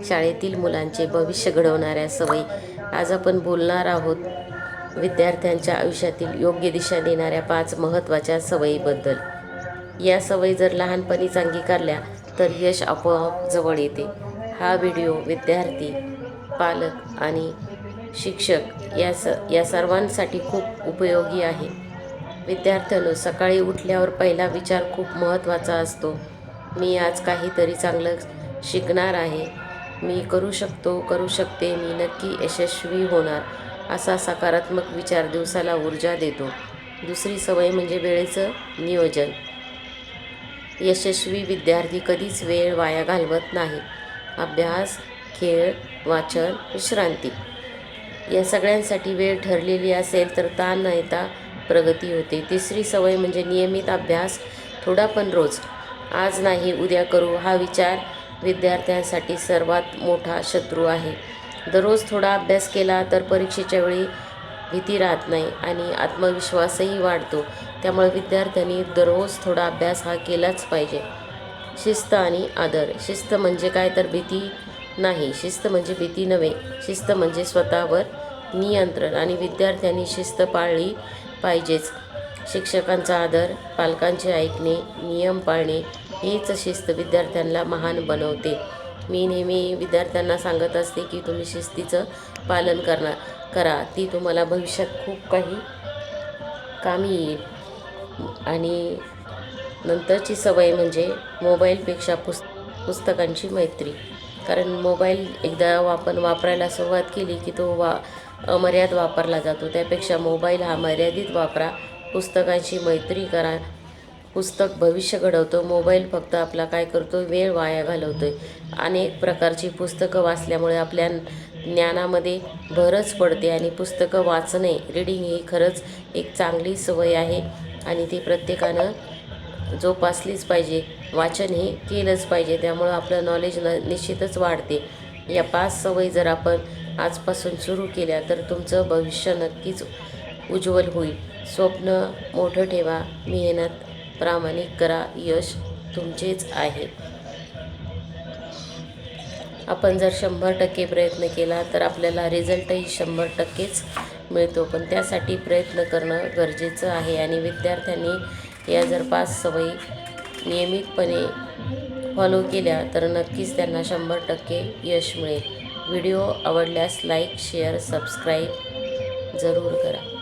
शाळेतील मुलांचे भविष्य घडवणाऱ्या सवयी. आज आपण बोलणार आहोत विद्यार्थ्यांच्या आयुष्यातील योग्य दिशा देणाऱ्या 5 महत्त्वाच्या सवयीबद्दल. या सवयी जर लहानपणीच अंगीकारल्या तर यश आपोआप जवळ येते. हा व्हिडिओ विद्यार्थी, पालक आणि शिक्षक या सर्वांसाठी खूप उपयोगी आहे. विद्यार्थ्यांनो, सकाळी उठल्यावर पहिला विचार खूप महत्त्वाचा असतो. मी आज काहीतरी चांगलं शिकणार आहे. मी करू शकतो, करू शकते, मी नक्की यशस्वी होणार. असा सकारात्मक विचार दिवसाला ऊर्जा देतो. दुसरी सवय म्हणजे वेळेचं नियोजन. यशस्वी विद्यार्थी कधीच वेळ वाया घालवत नाही. अभ्यास, खेळ, वाचन, विश्रांती या सगळ्यांसाठी वेळ ठरलेली असेल तर ताण न येता प्रगती होते. तिसरी सवय म्हणजे नियमित अभ्यास, थोडा पण रोज. आज नाही उद्या करू हा विचार विद्यार्थ्यांसाठी सर्वात मोठा शत्रू आहे. दररोज थोडा अभ्यास केला तर परीक्षेच्या वेळी भीती राहत नाही आणि आत्मविश्वासही वाढतो. त्यामुळे विद्यार्थ्यांनी दररोज थोडा अभ्यास हा केलाच पाहिजे. शिस्त आणि आदर. शिस्त म्हणजे काय तर भीती नाही. शिस्त म्हणजे भीती नव्हे. शिस्त म्हणजे स्वतःवर नियंत्रण आणि विद्यार्थ्यांनी शिस्त पाळली पाहिजेच. शिक्षकांचा आदर, पालकांचे ऐकणे, नियम पाळणे हीच शिस्त विद्यार्थ्यांना महान बनवते. मी नेहमी विद्यार्थ्यांना सांगत असते की तुम्ही शिस्तीचं पालन करा. ती तुम्हाला भविष्यात खूप काही कामी येईल. आणि नंतरची सवय म्हणजे मोबाईलपेक्षा पुस्तकांची मैत्री. कारण मोबाईल एकदा आपण वापरायला सुरुवात केली की तो अमर्याद वापरला जातो. त्यापेक्षा मोबाईल हा मर्यादित वापरा. पुस्तकांची मैत्री करा. पुस्तक भविष्य घडवतो. मोबाईल फक्त आपला काय करतो, वेळ वाया घालवतोय. अनेक प्रकारची पुस्तकं वाचल्यामुळे आपल्या ज्ञानामध्ये भरच पडते आणि पुस्तकं वाचणे, रीडिंग ही खरंच एक चांगली सवय आहे आणि ती प्रत्येकानं जोपासलीच पाहिजे. वाचन हे केलंच पाहिजे. त्यामुळं आपलं नॉलेज निश्चितच वाढते. या 5 सवयी जर आपण आजपासून सुरू केल्या तर तुमचं भविष्य नक्कीच उज्ज्वल होईल. स्वप्न मोठं ठेवा, मेहनत प्रामाणिक करा, यश तुमचेच आहे. आपण जर 100% प्रयत्न केला तर आपल्याला रिझल्टही 100%च मिळतो. पण त्यासाठी प्रयत्न करणं गरजेचं आहे आणि विद्यार्थ्यांनी या जर 5 सवयी नियमितपणे फॉलो केल्या तर नक्कीच त्यांना 100% यश मिळेल. व्हिडिओ आवडल्यास लाईक, शेअर, सबस्क्राईब जरूर करा.